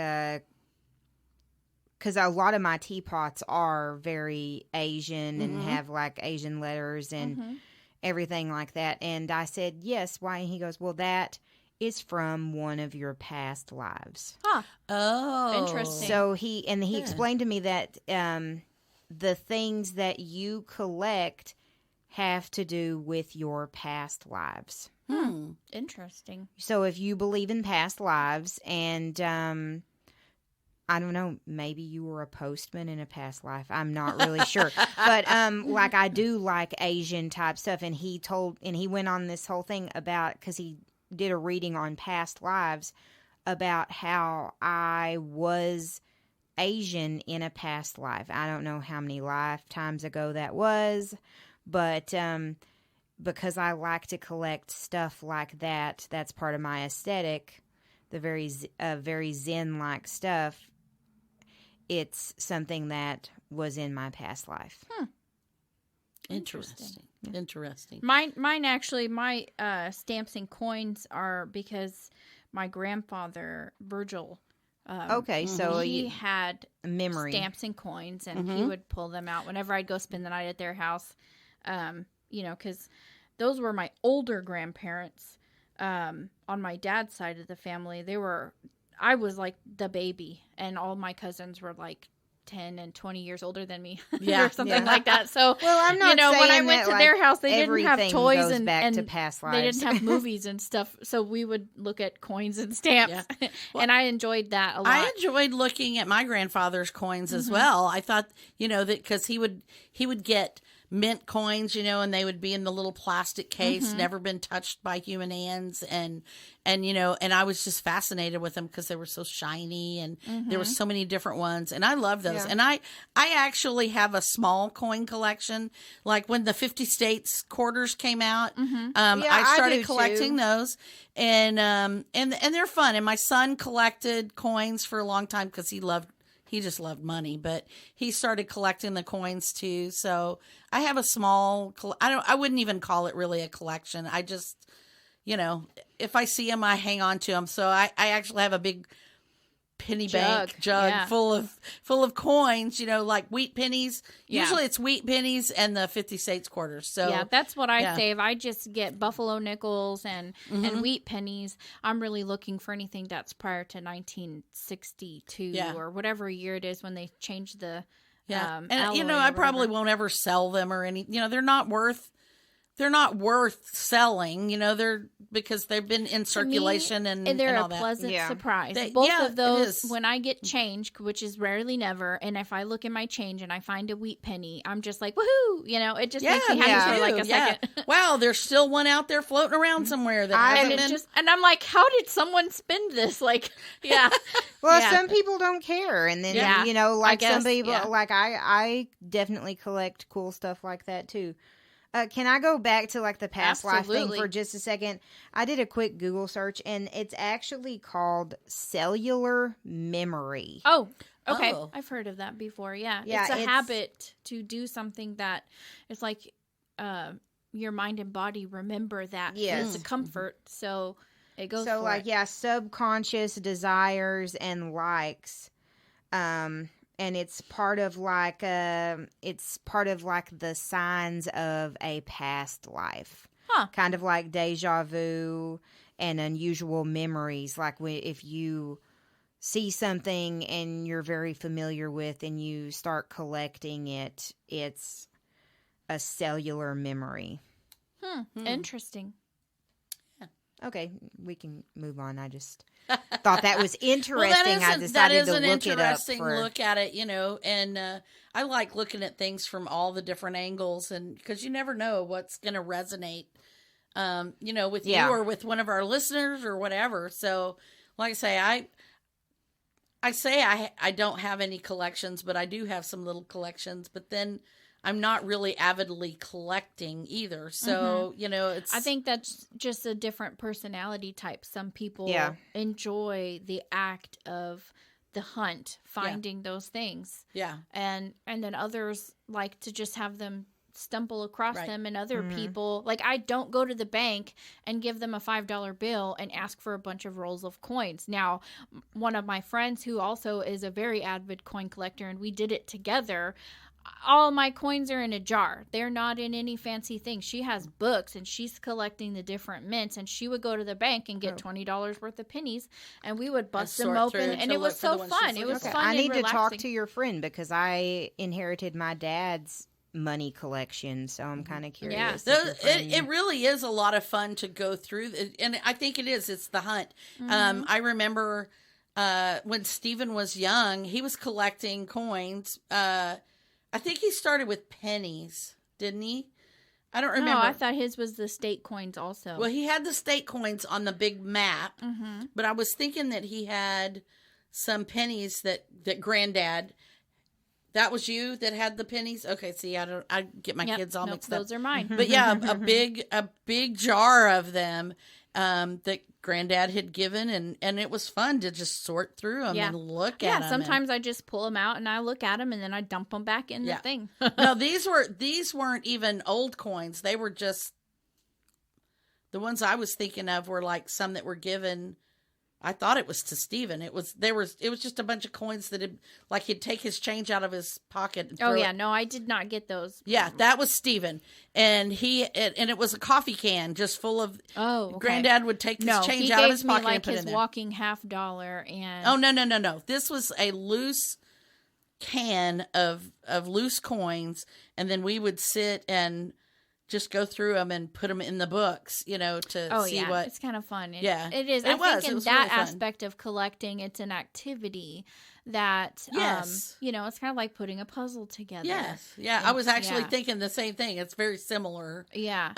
C: because a lot of my teapots are very Asian and have like Asian letters and everything like that. And I said, yes, why? And he goes, well, that is from one of your past lives.
A: Huh.
B: Oh.
A: Interesting.
C: So he explained to me that the things that you collect have to do with your past lives.
A: Interesting.
C: So if you believe in past lives, and I don't know, maybe you were a postman in a past life. I'm not really sure. But like I do like Asian type stuff, and he went on this whole thing about, because he did a reading on past lives about how I was Asian in a past life. I don't know how many lifetimes ago that was, but because I like to collect stuff like that, that's part of my aesthetic, the very Zen-like stuff. It's something that was in my past life.
B: Interesting.
A: Mine actually, my stamps and coins are because my grandfather, Virgil,
C: so
A: he had
C: memory
A: stamps and coins, and he would pull them out whenever I'd go spend the night at their house. Because those were my older grandparents. On my dad's side of the family, I was like the baby, and all my cousins were like 10 and 20 years older than me, or something like that. So,
C: well, I'm not saying
A: when I went to their house, they didn't have toys and
C: to past lives.
A: They didn't have movies and stuff. So we would look at coins and stamps, and I enjoyed that a lot.
B: I enjoyed looking at my grandfather's coins as well. I thought, that because he would get mint coins, and they would be in the little plastic case, never been touched by human hands, and I was just fascinated with them because they were so shiny, and there were so many different ones, and I love those. And I actually have a small coin collection. Like when the 50 states quarters came out, I started collecting those, and they're fun. And my son collected coins for a long time because he just loved money, but he started collecting the coins too. So I have a small, I wouldn't even call it really a collection. I just, if I see them, I hang on to them. So I actually have a big penny bank jug full of coins, like wheat pennies. Usually it's wheat pennies and the 50 states quarters. So
A: that's what I save. I just get buffalo nickels and wheat pennies. I'm really looking for anything that's prior to 1962 or whatever year it is when they changed the
B: Yeah. And,
A: alloy
B: I
A: or
B: probably
A: whatever.
B: won't ever sell them or any, they're not worth selling, they're because they've been in circulation and
A: they're
B: all
A: a
B: that.
A: pleasant
C: Yeah.
A: surprise.
B: They-
A: Both
B: yeah,
A: of
B: it
A: those,
B: is.
A: when I get change, which is rarely never, and if I look in my change and I find a wheat penny, I'm just like, woohoo! It just makes me happy
C: yeah.
A: for like a second.
B: Wow, there's still one out there floating around somewhere that hasn't
A: And
B: been.
A: and I'm like, how did someone spend this? Like, yeah.
C: Well,
A: Yeah.
C: some people don't care, and then
A: Yeah,
C: like
A: I
C: some
A: guess,
C: people,
A: yeah.
C: like I definitely collect cool stuff like that too. Can I go back to like the past life thing
A: Absolutely.
C: for just a second? I did a quick Google search, and it's actually called cellular memory.
A: Oh, okay.
B: Oh.
A: I've heard of that before. Yeah.
C: Yeah,
A: It's a
C: it's-
A: habit to do something that it's like your mind and body remember that.
C: Yes.
A: It's a comfort. So it goes
C: So
A: for
C: like
A: it.
C: yeah, subconscious desires and likes, and it's part of like the signs of a past life.
A: Huh.
C: Kind of like deja vu and unusual memories. Like if you see something and you're very familiar with and you start collecting it, it's a cellular memory.
A: Interesting.
C: Okay, we can move on. I just thought that was interesting.
B: Well,
C: I decided to
B: an
C: look it up
B: interesting
C: for.
B: look at it, and I like looking at things from all the different angles, and because you never know what's going to resonate, with
C: Yeah.
B: you or with one of our listeners or whatever. So, like I say, I don't have any collections, but I do have some little collections. But then I'm not really avidly collecting either. So, it's.
A: I think that's just a different personality type. Some people
C: Yeah.
A: enjoy the act of the hunt, finding those things.
B: Yeah.
A: And then others like to just have them stumble across
B: Right.
A: them, and other people, like, I don't go to the bank and give them a $5 bill and ask for a bunch of rolls of coins. Now, one of my friends who also is a very avid coin collector, and we did it together, all my coins are in a jar. They're not in any fancy thing. She has books and she's collecting the different mints, and she would go to the bank and get $20 worth of pennies, and we would bust them
B: sort through
A: open, and
B: to
A: it was
B: look for
A: so
B: the ones she's
A: fun. It
B: looking
A: was
B: for.
A: fun.
C: I
A: and
C: need to talk
A: relaxing.
C: to your friend because I inherited my dad's money collection, so I'm kind of curious.
A: Yeah.
C: if your friend-
B: It really is a lot of fun to go through, and I think it is. It's the hunt. I remember when Stephen was young, he was collecting coins. I think he started with pennies, didn't he? I don't remember.
A: No, I thought his was the state coins also.
B: Well, he had the state coins on the big map, but I was thinking that he had some pennies that Granddad. That was you that had the pennies? Okay, see, I get my
A: Yep.
B: kids all
A: Nope,
B: mixed up.
A: those are mine.
B: But yeah, a big jar of them that Granddad had given, and it was fun to just sort through them
A: Yeah.
B: and look
A: Yeah,
B: at them.
A: sometimes I just pull them out and I look at them and then I dump them back in
B: Yeah.
A: the thing.
B: No, these weren't even old coins. They were just the ones I was thinking of were like some that were given. I thought it was to Stephen. It was just a bunch of coins that he'd take his change out of his pocket. And
A: Oh
B: throw
A: yeah,
B: it.
A: no, I did not get those.
B: Yeah, that was Stephen, and it was a coffee can just full of.
A: Oh, okay.
B: Granddad would take his
A: No,
B: change
A: he
B: out
A: gave
B: of his
A: me
B: pocket
A: like
B: and put it
A: his
B: in there.
A: walking $50 and
B: Oh no! This was a loose can of loose coins, and then we would sit and just go through them and put them in the books, to see what.
A: it's kind of fun.
B: Yeah.
A: It is.
B: It
A: I
B: was.
A: think
B: It
A: in
B: was
A: that
B: really fun.
A: aspect of collecting, it's an activity that,
B: Yes.
A: it's kind of like putting a puzzle together.
B: Yes, yeah. I was actually
A: Yeah.
B: thinking the same thing. It's very similar.
A: Yeah.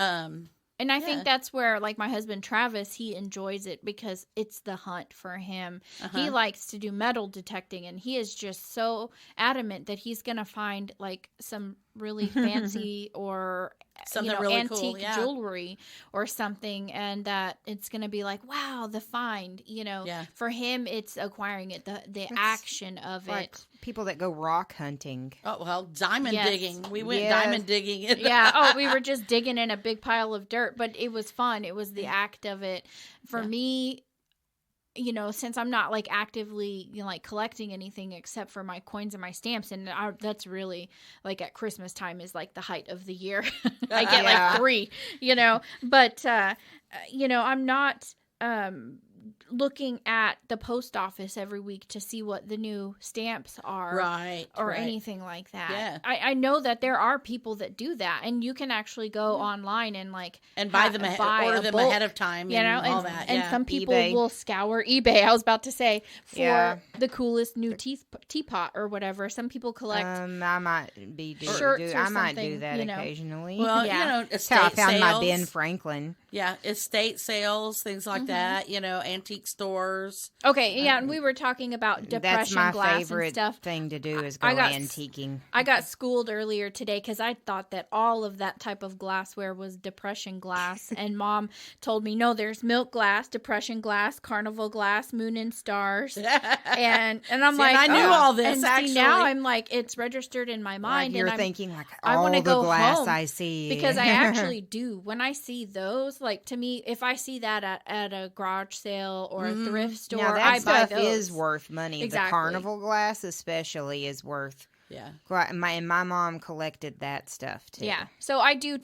A: And I
B: Yeah.
A: think that's where, like, my husband Travis, he enjoys it because it's the hunt for him. He likes to do metal detecting, and he is just so adamant that he's going to find, like, some really fancy or
B: Something really
A: antique
B: cool, yeah.
A: jewelry or something, and that it's going to be like, wow, the find.
B: Yeah.
A: For him, it's acquiring it, the action of
C: like
A: it.
C: people that go rock hunting.
B: Oh well, diamond
A: Yes.
B: digging. We went
C: Yes.
B: diamond digging.
A: Yeah. Oh, we were just digging in a big pile of dirt, but it was fun. It was the act of it. For me, since I'm not like actively, like collecting anything except for my coins and my stamps, and that's really like at Christmas time is like the height of the year. I get
C: Yeah.
A: like 3, but I'm not looking at the post office every week to see what the new stamps are, or anything like that.
B: Yeah.
A: I know that there are people that do that, and you can actually go online and
B: buy them ahead of time,
A: you know,
B: all that.
A: And some people
C: eBay.
A: will scour eBay. I was about to say for the coolest new teapot or whatever. Some people collect.
C: I might be
A: shirts or
C: I might
A: something,
C: do that
A: you know.
C: occasionally.
B: Well,
C: That's how I found
B: sales.
C: my Ben Franklin.
B: Yeah, estate sales, things like that. Antique stores.
A: Okay, yeah, and we were talking about
C: That's
A: depression
C: my
A: glass
C: favorite
A: and stuff.
C: thing to do is go
A: I got
C: antiquing.
A: I got schooled earlier today because I thought that all of that type of glassware was depression glass, and Mom told me, no, there's milk glass, depression glass, carnival glass, moon and stars, and I'm
B: See,
A: like,
B: and I knew all this,
A: and
B: actually.
A: See, now I'm like, it's registered in my mind,
C: You're
A: and I'm
C: thinking like
A: I
C: all
A: wanna
C: the
A: go
C: glass
A: home
C: I see,
A: because I actually do. When I see those, like, to me, if I see that at a garage sale or a thrift store,
C: now that
A: I buy
C: stuff
A: those.
C: is worth money.
A: Exactly.
C: The carnival glass especially is worth.
B: Yeah.
C: My mom collected that stuff too.
A: Yeah. So I do,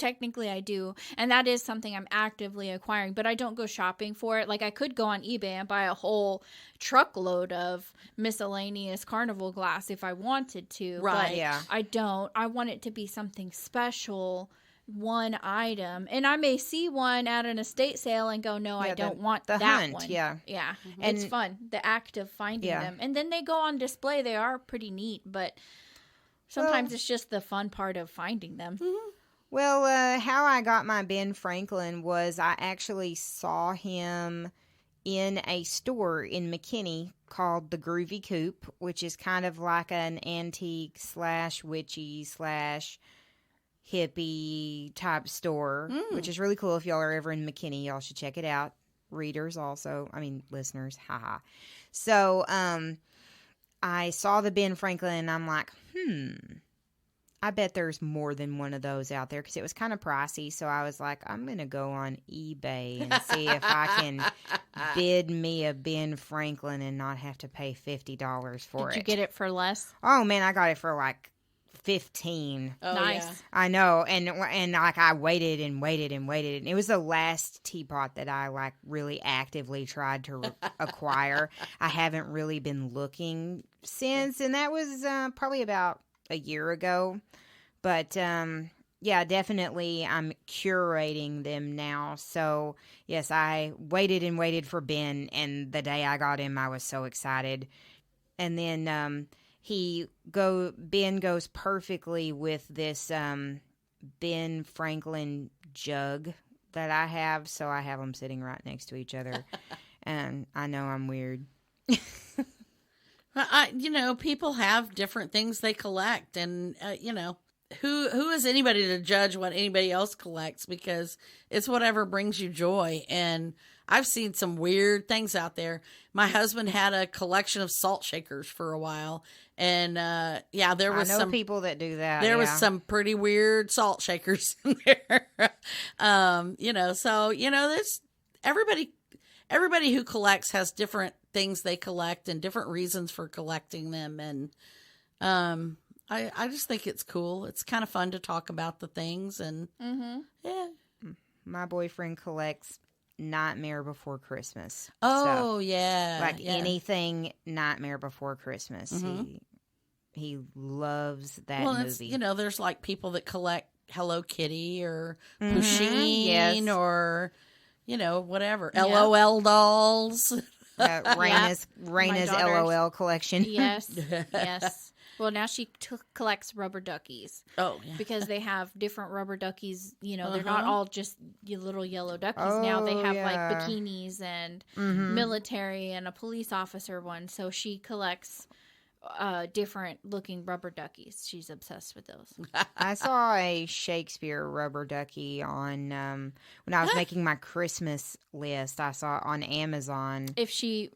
A: and that is something I'm actively acquiring, but I don't go shopping for it. Like, I could go on eBay and buy a whole truckload of miscellaneous carnival glass if I wanted to.
B: Right.
A: But
C: Yeah.
A: I don't. I want it to be something special, one item. And I may see one at an estate sale and go, no, I don't want
C: the
A: that
C: hunt,
A: one.
C: yeah.
A: Yeah.
C: And-
A: It's fun. The act of finding them. And then they go on display. They are pretty neat, but sometimes it's just the fun part of finding them.
C: Well, how I got my Ben Franklin was I actually saw him in a store in McKinney called the Groovy Coop, which is kind of like an antique / witchy / hippie type store, which is really cool. If y'all are ever in McKinney, y'all should check it out. Readers also, listeners, haha. So, I saw the Ben Franklin and I'm like, I bet there's more than one of those out there because it was kind of pricey. So I was like, I'm going to go on eBay and see if I can bid me a Ben Franklin and not have to pay $50 for it.
A: Did you get it for less?
C: Oh, man, I got it for like 15.
B: Oh,
A: Nice.
B: Yeah.
C: I know. And like I waited and waited and waited. And it was the last teapot that I like really actively tried to acquire. I haven't really been looking since. And that was probably about a year ago. But yeah, definitely I'm curating them now. So yes, I waited and waited for Ben. And the day I got him, I was so excited. And then Ben goes perfectly with this Ben Franklin jug that I have, so I have them sitting right next to each other, and I know I'm weird.
B: People have different things they collect, and who is anybody to judge what anybody else collects, because it's whatever brings you joy. And I've seen some weird things out there. My husband had a collection of salt shakers for a while, and there was
C: I know
B: some
C: people that do that.
B: There was some pretty weird salt shakers in there. There's everybody who collects has different things they collect and different reasons for collecting them, and I just think it's cool. It's kind of fun to talk about the things, and yeah.
C: My boyfriend collects Nightmare Before Christmas.
B: Oh,
C: stuff.
B: yeah.
C: Anything Nightmare Before Christmas. He loves that movie.
B: There's like people that collect Hello Kitty or Pusheen or, whatever.
A: Yeah.
B: LOL dolls.
C: Raina's
A: daughter's-
C: LOL collection.
A: Yes. Yes. Well, now she collects rubber duckies.
B: Oh, yeah.
A: Because they have different rubber duckies. They're not all just little yellow duckies. Now they have like bikinis and military and a police officer one. So she collects different looking rubber duckies. She's obsessed with those.
C: I saw a Shakespeare rubber ducky on when I was making my Christmas list. I saw it on Amazon.
A: If she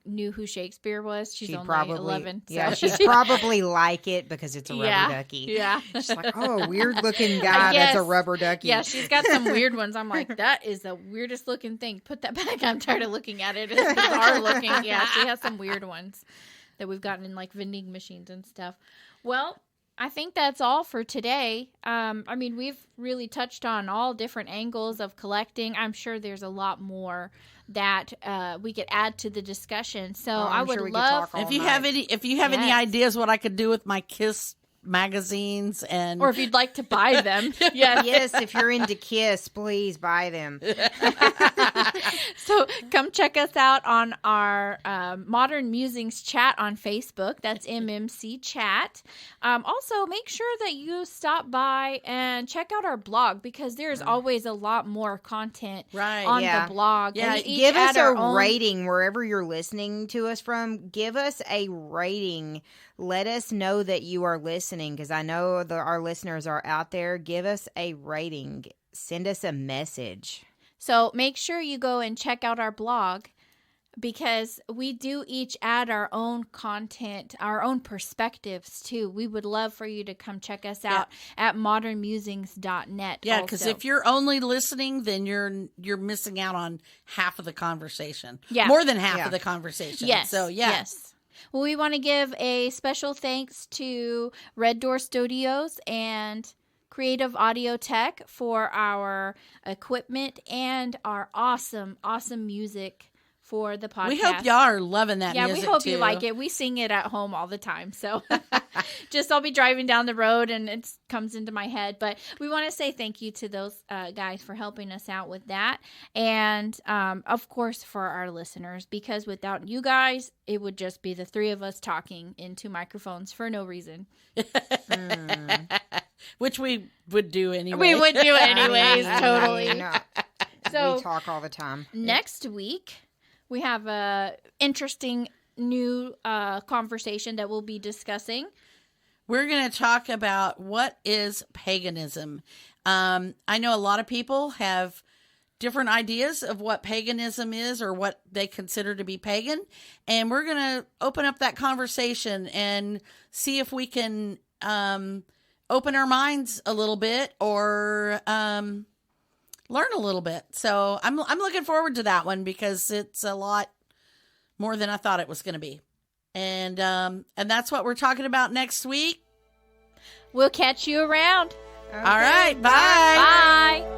A: knew who Shakespeare was, she's only
C: probably
A: 11. So.
C: Yeah, she'd probably like it because it's a rubber ducky.
A: Yeah.
C: She's like, oh, weird looking guy that's a rubber ducky.
A: Yeah, she's got some weird ones. I'm like, that is the weirdest looking thing. Put that back. I'm tired of looking at it. It's bizarre looking. Yeah, she has some weird ones that we've gotten in like vending machines and stuff. Well, I think that's all for today. I mean, we've really touched on all different angles of collecting. I'm sure there's a lot more that we could add to the discussion. So I would love
B: if you have any ideas what I could do with my Kiss magazines, and
A: or if you'd like to buy them.
C: Yes, if you're into Kiss, please buy them.
A: So come check us out on our Modern Musings chat on Facebook. That's MMC chat. Also, make sure that you stop by and check out our blog, because there's always a lot more content on the blog.
C: Yeah, give us a rating wherever you're listening to us from. Give us a rating. Let us know that you are listening, because I know our listeners are out there. Give us a rating. Send us a message.
A: So make sure you go and check out our blog, because we do each add our own content, our own perspectives too. We would love for you to come check us out at modernmusings.net.
B: Yeah, because if you're only listening, then you're missing out on half of the conversation. Yeah. More than half of the conversation.
A: Yes.
B: So,
A: Yes. Well, we want to give a special thanks to Red Door Studios and Creative Audio Tech for our equipment and our awesome music for the podcast.
B: We hope y'all are loving that music,
A: we hope
B: too.
A: You like it. We sing it at home all the time. So just I'll be driving down the road and it comes into my head. But we want to say thank you to those guys for helping us out with that. And, of course, for our listeners, because without you guys, it would just be the three of us talking into microphones for no reason.
B: Which we would do anyway.
A: We would do anyways, totally.
C: No.
A: So
C: we talk all the time.
A: Next week, we have a interesting new conversation that we'll be discussing.
B: We're going to talk about what is paganism. I know a lot of people have different ideas of what paganism is or what they consider to be pagan. And we're going to open up that conversation and see if we can open our minds a little bit or learn a little bit. So I'm looking forward to that one, because it's a lot more than I thought it was going to be. And that's what we're talking about next week.
A: We'll catch you around.
B: Okay, all right. Bye.
A: Bye.